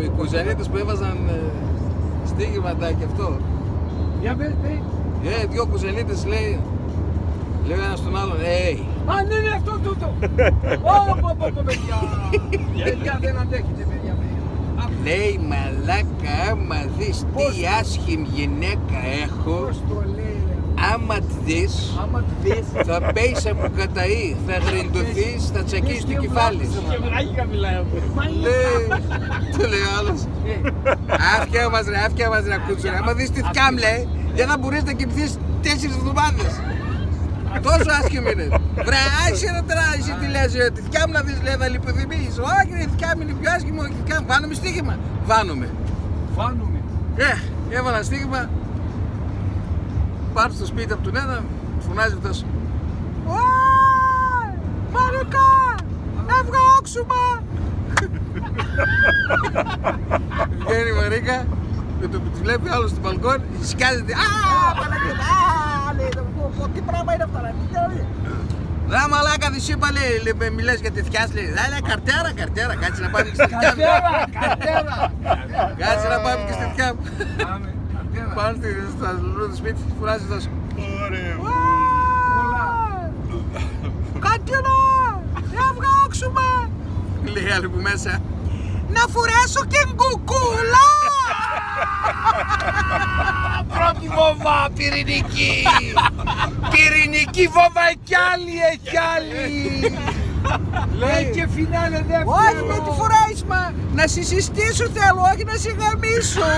Οι κουζαρίτες που έβαζαν στίγματα και αυτό. Για πες, Δυο κουζελίτες λέει ο ένας τον άλλον, Α, ναι, αυτό τούτο. Ω, παιδιά. Παιδιά, δεν αντέχετε, παιδιά. λέει μαλάκα, άμα δεις τι άσχημη γυναίκα έχω, Πώς το λέει, άμα τη δεις, θα πέεις από καταή, θα γριντωθείς, θα τσακίσεις το κεφάλι σου. Και βράχικα μιλάει αυτό. Λέει, του λέει ο άλλος, άφια μας ρε κούτσουρα, άμα δεις τη θκιά μου λέει, δεν θα μπορείς να κοιμηθείς 4 εβδομάδες. Τόσο άσχημη είναι. Βρε, άισε να τράζει τι λες, τη θκιά μου να δεις λέει, θα λιποθυμείς. Όχι ρε, η θκιά μου είναι πιο άσχημη, η θκιά μου, βάνουμε στοίχημα. Βάνουμε. Έβαλα στοίχημα. Πάρω στο σπίτι από τον ένα, φωνάζει αυτός. Μαρικα, έβγα όξουμα. Βγαίνει η Μαρίκα, με το που τη βλέπει άλλο στο μπαλκόνι, σκιάζεται. Τι πράγμα είναι αυτά, ρε μαλάκα, δεν σου είπα, λέει, μιλάς για τη θκιά σου, λέει, καρτέρα, κάτσε να πάμε και στη θκιά μου. Κάτσε να πάμε και στη θκιά μου. Πάνω στα λουλούδια του σπίτι, φουράζει αυτός. Κάτσε να, έβγα όξουμα. Λέει άλλη που μέσα, να φορέσω και γκουκούλα. Πρώτη βόβα, πυρηνική. Πυρηνική βόβα έχει άλλη. Λέει και φινάλε δεύτερο. Όχι με τη φοράεις μα, να σε συστήσω θέλω, όχι να σε γαμίσω.